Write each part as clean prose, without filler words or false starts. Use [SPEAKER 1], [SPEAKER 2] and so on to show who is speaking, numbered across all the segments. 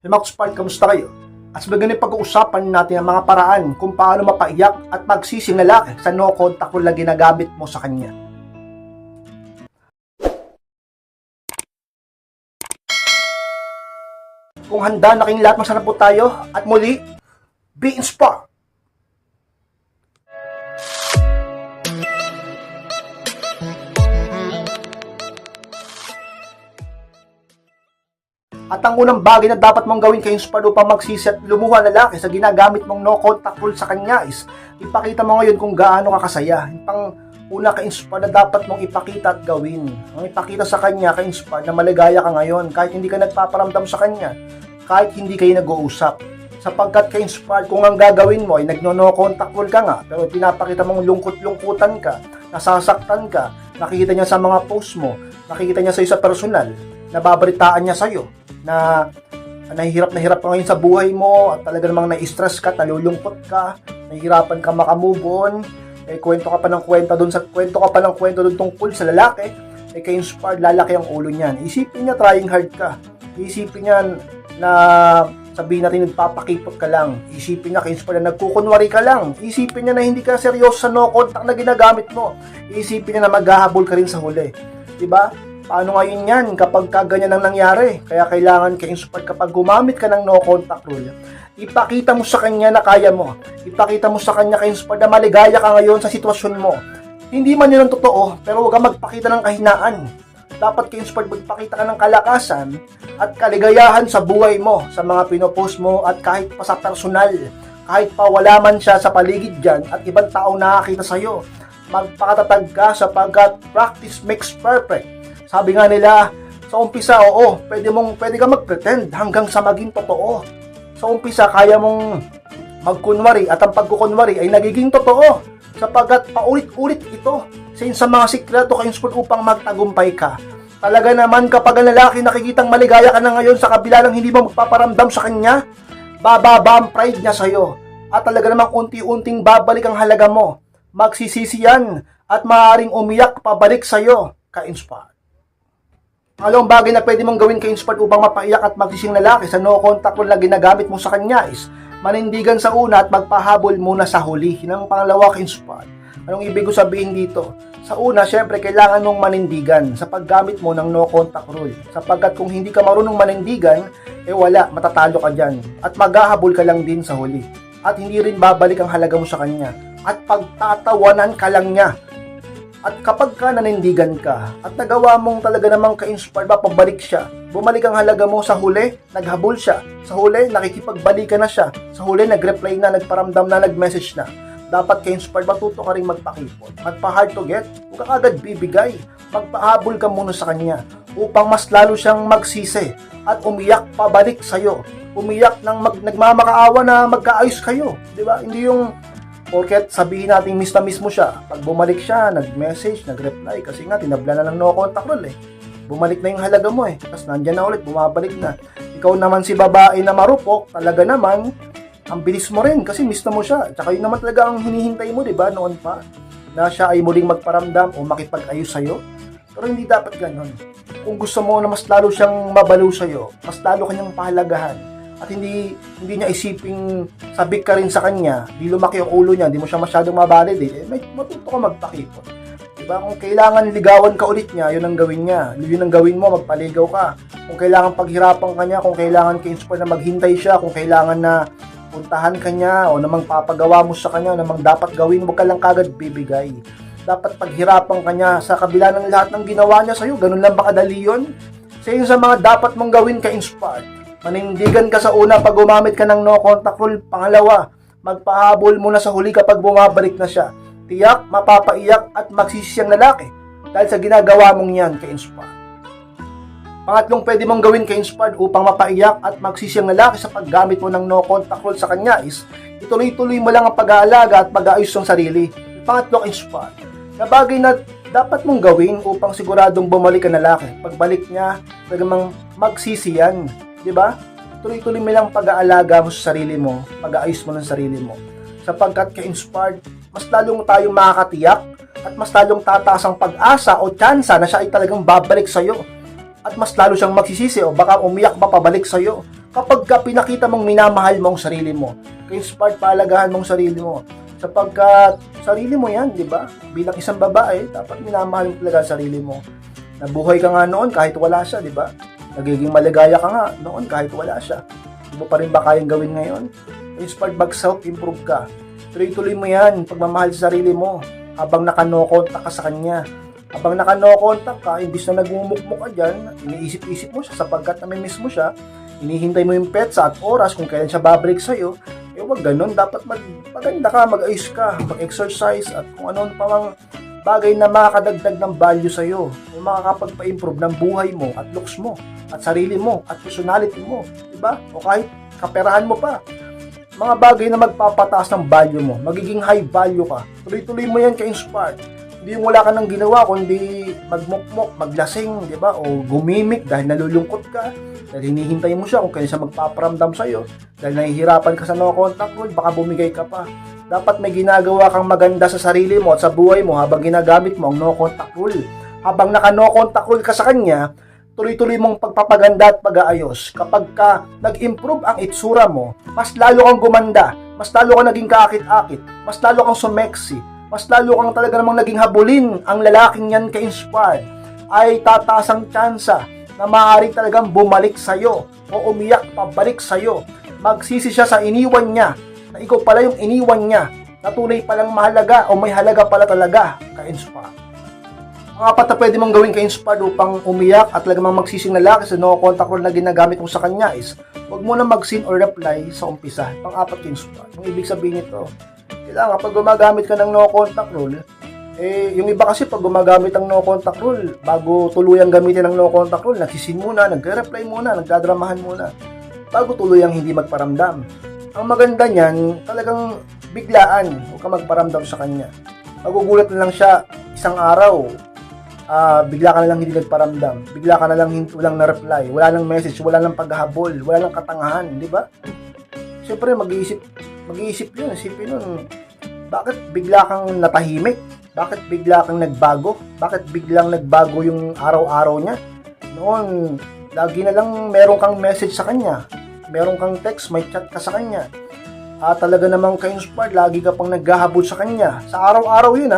[SPEAKER 1] Hey mga kuspark, kamusta kayo? At sa ganyan pag-uusapan natin ang mga paraan kung paano mapaiyak at magsising lalaki sa no contact rule na ginagamit mo sa kanya. Kung handa na kayong lahat, masarap po tayo at muli, be inspired! At ang unang bagay na dapat mong gawin kay inspired upang magsisi at lumuha lalaki sa ginagamit mong no contact rule sa kanya is ipakita mo ngayon kung gaano ka kasaya. Yung pang una kay inspired na dapat mong ipakita at gawin. Ang ipakita sa kanya kay inspired na maligaya ka ngayon kahit hindi ka nagpaparamdam sa kanya, kahit hindi kayo nag-uusap. Sapagkat kay inspired kung ang gagawin mo ay nagno-no contact rule ka nga pero pinapakita mong lungkot-lungkutan ka, nasasaktan ka, nakikita niya sa mga post mo, nakikita niya sa iyo sa personal, nababalitaan niya sa iyo na nahihirap ka ngayon sa buhay mo at talaga namang na-stress ka, nalulungkot ka, nahihirapan ka makamove on, kwento ka pa ng kwento doon tungkol sa lalaki, kay inspired lalaki ang ulo niyan. Isipin niya trying hard ka. Isipin niya na sabihin natin nagpapakipot ka lang. Isipin niya kay inspired na nagkukunwari ka lang. Isipin niya na hindi ka seryoso sa no contact na ginagamit mo. Isipin niya na maghahabol ka rin sa huli. Diba? Paano ngayon yan kapag ganyan ang nangyari? Kaya kailangan kay inspired kapag gumamit ka ng no contact rule, ipakita mo sa kanya na kaya mo. Ipakita mo sa kanya kay inspired na maligaya ka ngayon sa sitwasyon mo. Hindi man yun ang totoo, pero huwag kang magpakita ng kahinaan. Dapat kay inspired magpakita ka ng kalakasan at kaligayahan sa buhay mo, sa mga pinopost mo at kahit pa sa personal. Kahit pa wala man siya sa paligid dyan at ibang tao nakakita sa'yo. Magpakatatag ka sapagkat practice makes perfect. Sabi nga nila, sa umpisa, oo, pwede ka mag-pretend hanggang sa maging totoo. Sa umpisa, kaya mong magkunwari at ang pagkukunwari ay nagiging totoo sapagkat paulit-ulit ito sa mga sikreto kay inspired upang magtagumpay ka. Talaga naman kapag ang lalaki nakikitang maligaya ka na ngayon sa kabila ng hindi mo magpaparamdam sa kanya, bababa ang pride niya sa'yo at talaga namang unti-unting babalik ang halaga mo. Magsisisi yan at maaaring umiyak pabalik sa'yo ka-inspired. Anong bagay na pwede mong gawin kay inspired upang mapaiyak at magsising lalaki sa no contact rule na ginagamit mo sa kanya is manindigan sa una at magpahabol muna sa huli. Yun ang pangalawa kay inspired. Anong ibig ko sabihin dito? Sa una, syempre, kailangan mong manindigan sa paggamit mo ng no contact rule. Sapagkat kung hindi ka marunong manindigan, wala, matatalo ka dyan. At maghahabol ka lang din sa huli. At hindi rin babalik ang halaga mo sa kanya. At pagtatawanan ka lang niya. At kapag ka nanindigan ka at nagawa mong talaga namang ka-inspired ba, pabalik siya. Bumalik ang halaga mo sa huli, naghabol siya. Sa huli, nakikipagbalikan na siya. Sa huli, nag-reply na, nagparamdam na, nag-message na. Dapat ka-inspired, matuto ka rin magpakipot. Magpa-hard to get, huwag ka agad bibigay. Magpahabol ka muna sa kanya upang mas lalo siyang magsisi at umiyak pabalik sa'yo. Umiyak ng nagmamakaawa na magkaayos kayo. Diba? Hindi yung porket sabihin natin miss na miss mo siya. Pag bumalik siya, nag-message, nag-reply, kasi nga tinabla na ng no contact rule Bumalik na yung halaga mo Tapos nandyan na ulit, bumabalik na. Ikaw naman si babae na marupok, talaga naman, ang bilis mo rin kasi miss na mo siya. Tsaka yun naman talaga ang hinihintay mo, diba, noon pa. Na siya ay muling magparamdam o makipag-ayos sa'yo. Pero hindi dapat ganun. Kung gusto mo na mas lalo siyang mabalo sa'yo, mas lalo kanyang pahalagahan, at hindi niya isiping sabik ka rin sa kanya, di lumaki ang ulo niya, di mo siya masyadong mabalid may matuto ka magpakipot. Diba? Kung kailangan ligawan ka ulit niya, yun ang gawin niya. Yun ang gawin mo, magpaligaw ka. Kung kailangan paghirapan ka niya, kung kailangan ka-inspire na maghintay siya, kung kailangan na puntahan ka niya, o namang papagawa mo sa kanya, o namang dapat gawin mo ka lang kagad bibigay. Dapat paghirapan ka niya sa kabila ng lahat ng ginawa niya sa'yo. Ganun lang ba kadali yun? Sa mga dapat mong gawin ka-inspired. Manindigan ka sa una pag gumamit ka ng no contact rule. Pangalawa, magpahabol muna sa huli kapag bumabalik na siya. Tiyak, mapapaiyak at magsisi ang lalaki dahil sa ginagawa mong yan ka-inspired. Pangatlong pwede mong gawin ka-inspired upang mapaiyak at magsisi ang lalaki sa paggamit mo ng no contact rule sa kanya is ituloy-tuloy mo lang ang pag-aalaga at pag-aayos ng sarili. Pangatlo, inspired. Na bagay na dapat mong gawin upang siguradong bumalik ang lalaki. Pagbalik niya, talagang magsisi yan. Diba? Tuloy-tuloy mo lang pag-aalaga mo sa sarili mo, pag-aayos mo ng sarili mo. Sapagkat ka-inspired, mas lalong tayong makakatiyak at mas lalong tataas ang pag-asa o tsansa na siya ay talagang babalik sa'yo. At mas lalo siyang magsisisi o baka umiyak pa pabalik sa'yo Kapag ka pinakita mong minamahal mo ang sarili mo, ka-inspired pahalagahan mong sarili mo, sapagkat sarili mo yan, di ba? Bilang isang babae, dapat minamahal mo talaga ang sarili mo. Nabuhay ka nga noon kahit wala siya, di ba? Nagiging maligaya ka nga noon kahit wala siya. Di mo pa rin ba kayang gawin ngayon? Inspired mag self-improve ka. Tuloy-tuloy mo yan, pagmamahal sa sarili mo, habang naka-no contact ka sa kanya. Habang naka-no contact ka, imbis na nagmumukmuk ka dyan, iniisip-isip mo siya sapagkat namimiss mo siya, hinihintay mo yung petsa at oras kung kailan siya babalik sa'yo, wag ganun. Dapat maganda ka, mag-ayos ka, mag-exercise, at kung ano pa mang bagay na makakadagdag ng value sa'yo, o makakapagpa-improve ng buhay mo, at looks mo, at sarili mo, at personality mo, diba? O kahit kaperahan mo pa. Mga bagay na magpapataas ng value mo, magiging high value ka. Tuloy-tuloy mo yan ka-inspired. Hindi yung wala ka nang ginawa, kundi magmukmok, maglasing, di ba? O gumimik dahil nalulungkot ka, dahil hinihintay mo siya kung kaya siya magpaparamdam sa'yo, dahil nahihirapan ka sa no contact rule, baka bumigay ka pa. Dapat may ginagawa kang maganda sa sarili mo at sa buhay mo habang ginagamit mo ang no contact rule. Habang naka no contact rule ka sa kanya, tuloy-tuloy mong pagpapaganda at pag-aayos. Kapag ka nag-improve ang itsura mo, mas lalo kang gumanda, mas lalo kang naging kaakit-akit, mas lalo kang sumeksi, mas lalo kang talaga namang naging habulin ang lalaking yan ka-inspired, ay tataas ang tsansa na maaaring talagang bumalik sa'yo o umiyak pabalik sa'yo. Magsisi siya sa iniwan niya, na ikaw pala yung iniwan niya, na tunay palang mahalaga o may halaga pala talaga ka-inspired. Ang apat na pwede mong gawin ka-inspired upang umiyak at talagang magsising lalaki sa no contact rule na ginagamit mo sa kanya is huwag mo na mag-seen or reply sa umpisa. Pang-apat ka-inspired. Yung ibig sabihin nito, kailangan pag gumagamit ka ng no contact rule, yung iba kasi pag gumagamit ng no contact rule, bago tuluyang gamitin ng no contact rule, nagsisin muna, nagre-reply muna, nagdadramahan muna, bago tuluyang hindi magparamdam. Ang maganda niyan, talagang biglaan, huwag ka magparamdam sa kanya. Magugulat na lang siya isang araw, bigla ka na lang hindi nagparamdam, bigla ka na lang walang na-reply, wala nang message, wala nang paghahabol, wala nang katangahan, di ba? Siyempre mag-iisip yun, isipin nun, bakit bigla kang natahimik? Bakit bigla kang nagbago? Bakit biglang nagbago yung araw-araw niya? Noon, lagi na lang meron kang message sa kanya, meron kang text, may chat ka sa kanya. Talaga namang ka-inspired, lagi ka pang naghahabol sa kanya. Sa araw-araw yun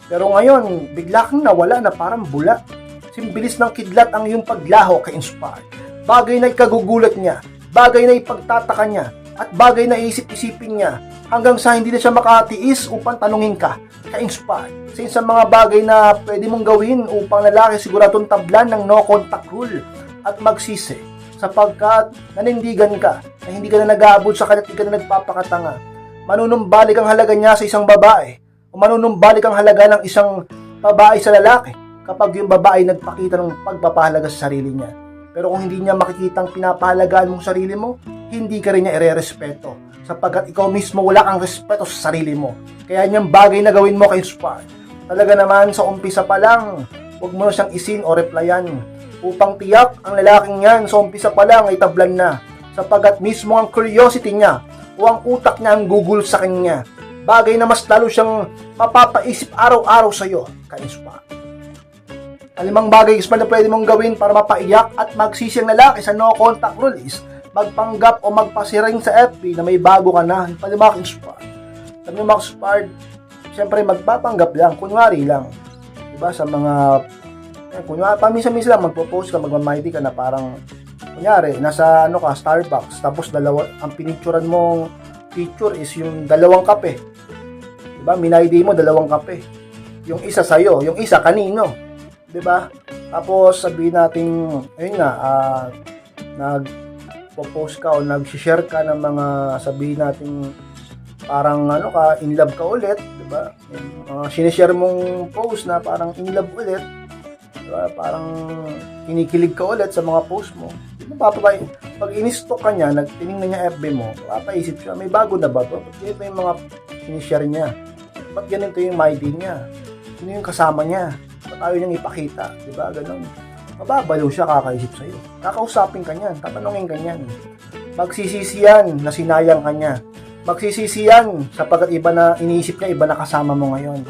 [SPEAKER 1] Pero ngayon, bigla kang nawala na parang bula. Simbilis ng kidlat ang iyong paglaho ka-inspired. Bagay na ikagugulat niya, bagay na ipagtataka niya, at bagay na isip-isipin niya hanggang sa hindi na siya makatiis upang tanungin ka, ka-inspired. Sa mga bagay na pwede mong gawin upang lalaki siguradong tablan ng no contact rule at magsisi sapagkat nanindigan ka na hindi ka na nag-aabot sa kanya at hindi ka na nagpapakatanga. Manunumbalik ang halaga niya sa isang babae o manunumbalik ang halaga ng isang babae sa lalaki kapag yung babae nagpakita ng pagpapahalaga sa sarili niya. Pero kung hindi niya makikitang pinapahalagaan mong sarili mo, hindi ka rin niya ire-respeto sapagkat ikaw mismo wala kang respeto sa sarili mo. Kaya niyang bagay na gawin mo ka-inspired. Talaga naman sa umpisa pa lang, huwag mo na siyang isin o replyan upang tiyak ang lalaking yan sa umpisa pa lang ay tablan na sapagkat mismo ang curiosity niya o ang utak niya ang gugol sa kanya. Bagay na mas lalo siyang mapapaisip araw-araw sa iyo, ka-inspired. Alimang bagay na pwede mong gawin para mapaiyak at magsisi ang lalaki sa no contact rule is magpanggap o magpasiring sa FB na may bago ka na. Pwede maka-inspired. Sabi mo maka-inspired, siyempre magpapanggap lang, kunwari lang. Diba sa mga, kunwari, paminsan-minsan lang magpo-post ka, magmamighty ka na parang, kunyari, nasa Starbucks, tapos ang pinicturan mong picture is yung dalawang kape. Diba? Minaydi mo, dalawang kape. Yung isa sa'yo, yung isa kanino. Diba? Tapos sabihin natin, ayun nga, nagpo-post ka o nag-share ka ng mga sabihin natin parang in love ka ulit, diba? Sinishare mong post na parang in love ulit, diba? Parang kinikilig ka ulit sa mga post mo. Pag in-stalk ka niya, tinignan niya FB mo, papaisip siya, may bago na ba to? Ba't ganito yung mga sinishare niya? Ba't ganito yung ID niya? Sino yung kasama niya? Ba't ayaw niyang ipakita? Diba? Ganun. Mababalo siya, kakaisip sa'yo. Kakausapin ka niyan, tatanungin ka niyan. Magsisisiyan na sinayang ka niya. Magsisisiyan sapagkat iba na iniisip niya, iba na kasama mo ngayon.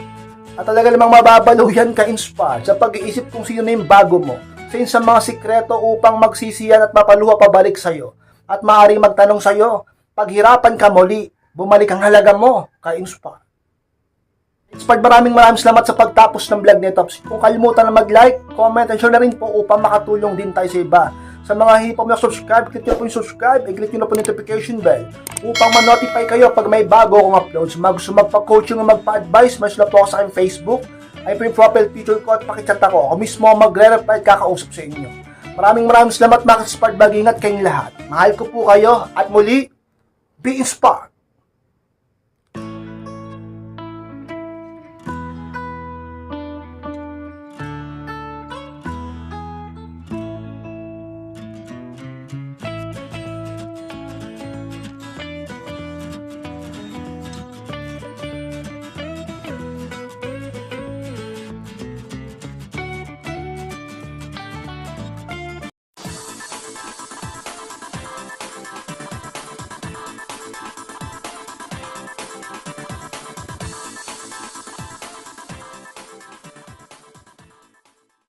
[SPEAKER 1] At talaga namang mababalo yan ka-inspired sa pag-iisip kung sino na yung bago mo. Sa mga sikreto upang magsisiyan at mapaluha pabalik sa'yo. at maaaring magtanong sa'yo, paghirapan ka muli, bumalik ang halaga mo kay Inspire. Inspired, maraming salamat sa pagtapos ng vlog nito. Kung kalimutan na mag-like, comment, and share na rin po upang makatulong din tayo sa iba. Sa mga hipom na subscribe, click nyo po yung subscribe, i-click nyo na po yung notification bell upang ma-notify kayo pag may bago akong upload. Sa mga gusto magpa-coaching o magpa-advise, mas na po ako sa aking Facebook, ay po yung profile picture ko at pakichat ako. Ako mismo magre-reply at kakausap sa inyo. Maraming salamat mga Inspired Bag. Ingat kayong lahat. Mahal ko po kayo at muli, be inspired!